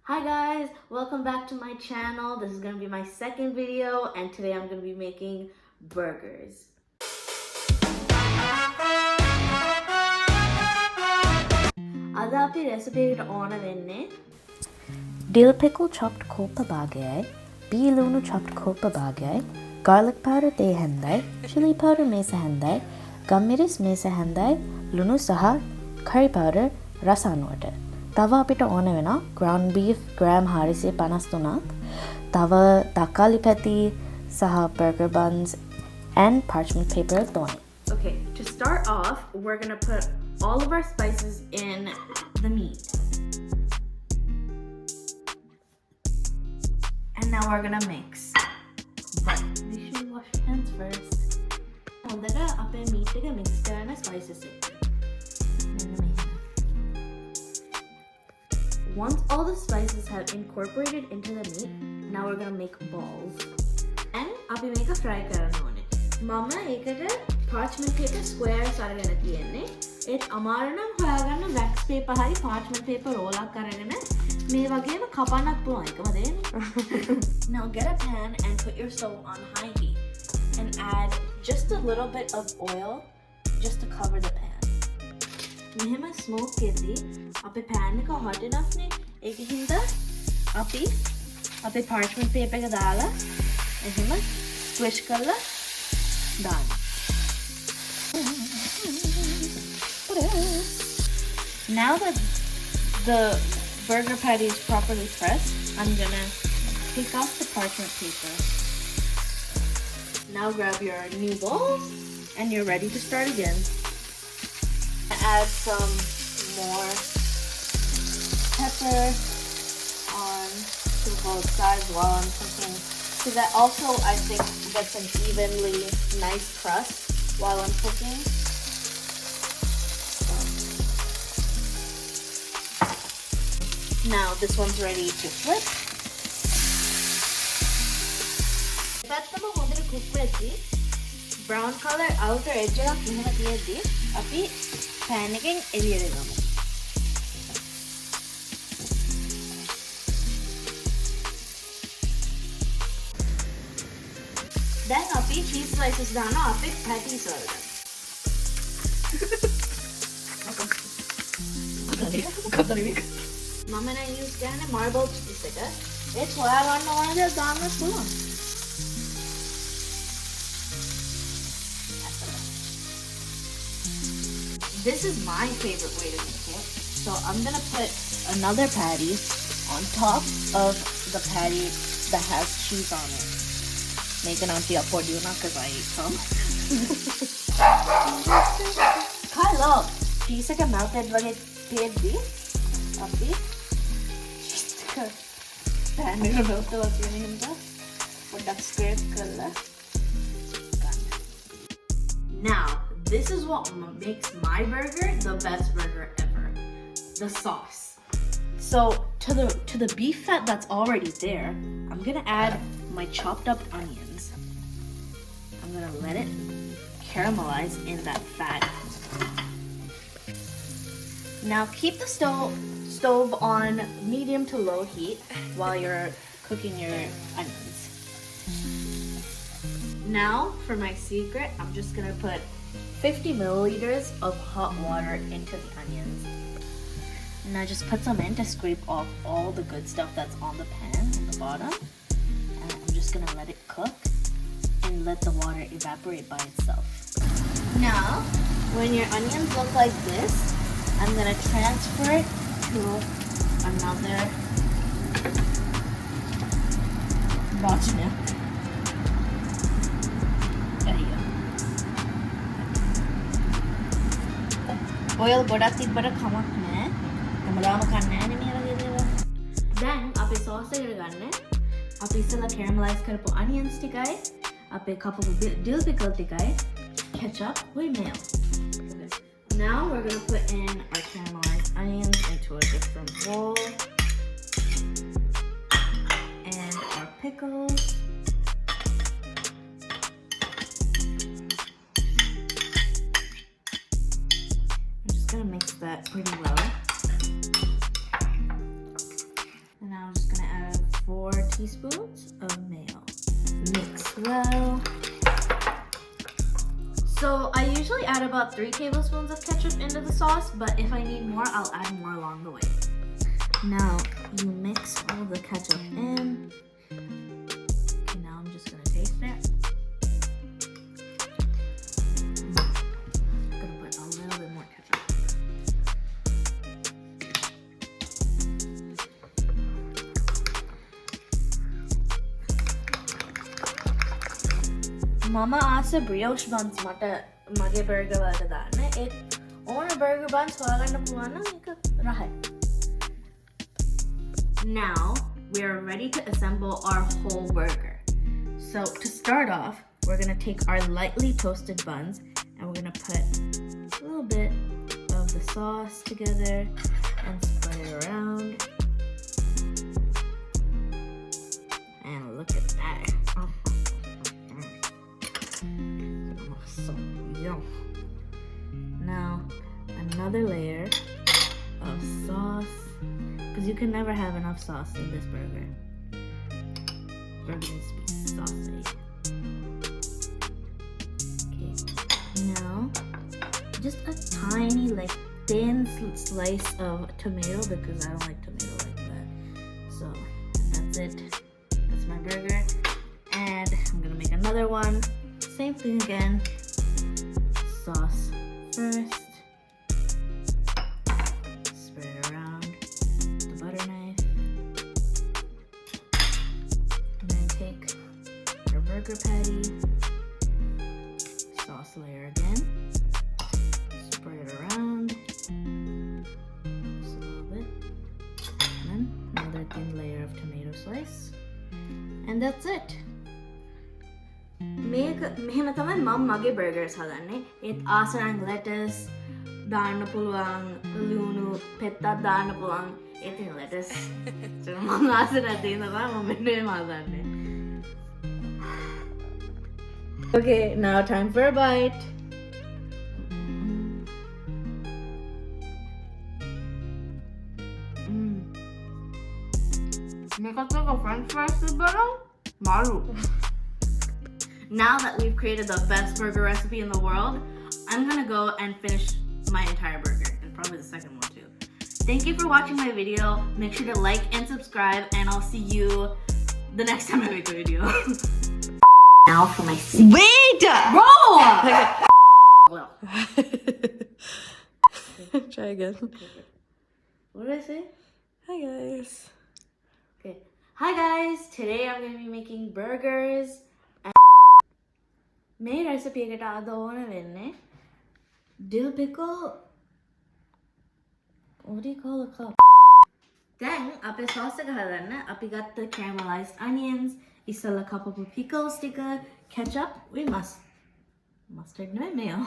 Hi guys, welcome back to my channel. This is going to be my second video and today I'm going to be making burgers. අද අපි recipe එකට ඕන වෙන්නේ dill pickle chopped කෝප්ප භාගයයි, bee ලුණු chopped කෝප්ප භාගයයි, garlic powder තේ හැන්දයි, chilli powder මේස හැන්දයි, ගම්මිරිස් මේස හැන්දයි, ලුණු සහ curry powder රස අනුවට. තව අපිට ඕන වෙනවා ground beef gram 453ක්, තව තක්කාලි පැති සහ burger buns and parchment paper 3. Okay, to start off, we're going to put all of our spices in the meat. And now we're going to mix. But we should wash your hands first. හොඳට අපේ meat එක mix කරන spices එක. Once all the spices have incorporated into the meat, now we're going to make balls. And අපි මේක fry කරන්න ඕනේ. මම ඒකට parchment paper squares අරගෙන තියෙන්නේ. ඒත් අමාරු නම් හොයාගන්න wax paper හරි parchment paper roll එකක් අරගෙන මේ වගේම කපන්නත් පුළුවන් එකම දෙන්නේ. Now get a pan and put your stove on high heat and add just a little bit of oil just to cover the pan. මෙහෙම smoke එකදී අපේ pan එක hot enough නේ. ඒක හින්දා අපි අපේ parchment paper එක දාලා එහෙම squish කරලා දාන්න. Now that the burger patty is properly pressed, I'm gonna take off the parchment paper. Now grab your new balls and you're ready to start again. Add some more pepper on to both sides while I'm cooking. So that also, I think, gets an evenly nice crust while I'm cooking. Now this one's ready to flip. පැත්තම හොඳට cook වෙද්දී brown color outer edge එකක් එහෙම තියෙද්දී අපි pan එකෙන් එළියට ගමු. දැන් අපි cheese slices දානවා අපේ patties වලට. මම නම් use කරන්නේ marble cheese එක. ඒත් හොයාගන්න ඕන දේ දාන්න පුළුවන්. This is my favorite way to make it. So I'm gonna put another patty on top of the patty that has cheese on it. Make an auntie up for you, not because I ate some. Kyle, cheese like a melted when it paid the api. Pan is about to appear in the product scrape color. Now, this is what makes my burger the best burger ever. The sauce. So to the beef fat that's already there, I'm gonna add my chopped up onions. I'm gonna let it caramelize in that fat. Now keep the stove on medium to low heat while you're cooking your onions. Now for my secret, I'm just gonna put 50 milliliters of hot water into the onions. Now just put some in to scrape off all the good stuff that's on the pan at the bottom. And I'm just gonna let it cook and let the water evaporate by itself. Now, when your onions look like this, I'm gonna transfer it to another Parchment. There you go. Oil ගොඩක් තිබ්බට කමක් නැහැ. හැමදාම කන්නේ නැහැ නේ මේ වගේ දේවල්. දැන් අපි sauce එකට ගන්න. අපි ඉස්සෙල්ලා caramelize කරපු onions ටිකයි, අපේ කපපු dill pickle ටිකයි, ketchup with mayo. Now we're going to put in our caramelized onions into a different bowl. And our pickles. I'm just going to mix that pretty well. And now teaspoons of mayo. Mix well. So I usually add about 3 tablespoons of ketchup into the sauce, but if I need more, I'll add more along the way. Now you mix all the ketchup in. Okay, now I'm just gonna taste it. I'm gonna put a little bit more ketchup. Mama asked brioche buns mage burger වලට දාන්න. ඒ ඕන burger buns හොයාගන්න පුළුවන් නම් ඒක රහයි. Now we are ready to assemble our whole burger. So to start off, we're gonna take our lightly toasted buns and we're gonna put a little bit of the sauce together and spread it around. And look at that. So yum. Now another layer of sauce, because you can never have enough sauce in this burger. Burger needs to be saucy. Okay, now just a tiny, like thin slice of tomato, because I don't like tomato like that. So that's it. That's my burger. And I'm gonna make another one. Same thing again. Sauce first. Spread it around the butter knife. And then take your burger patty. Sauce layer again. Spread it around. Just a little bit. And then another thin layer of tomato slice. And that's it. මේක මෙහෙම තමයි මම මගේ burgers හදන්නේ. ඒත් ආසනන් lettuce දාන්න පුළුවන්, ලුණු පෙත්තක් දාන්න පුළුවන්. ඉතින් lettuce මම ආසනක් තියෙනවා මම මෙන්න හදන්නේ. Okay, now time for a bite. මේකත් එක french fries තිබ්බනම් මාරු. Now that we've created the best burger recipe in the world, I'm gonna go and finish my entire burger, and probably the second one too. Thank you for watching my video. Make sure to like and subscribe, and I'll see you the next time I make a video. Now for my secret. Wait! Bro! Well. Try again. What did I say? Hi guys. Okay. Hi guys! Today I'm gonna be making burgers. මේ recipe එකට අද ඕන වෙන්නේ dill pickle. What do you call a cup? දැන් අපේ sauce එක හදන්න අපි ගත්ත caramelized onions, ඉස්සෙල්ලා කපපු pickles ටික, ketchup, we mustard නෙවෙයි mayo.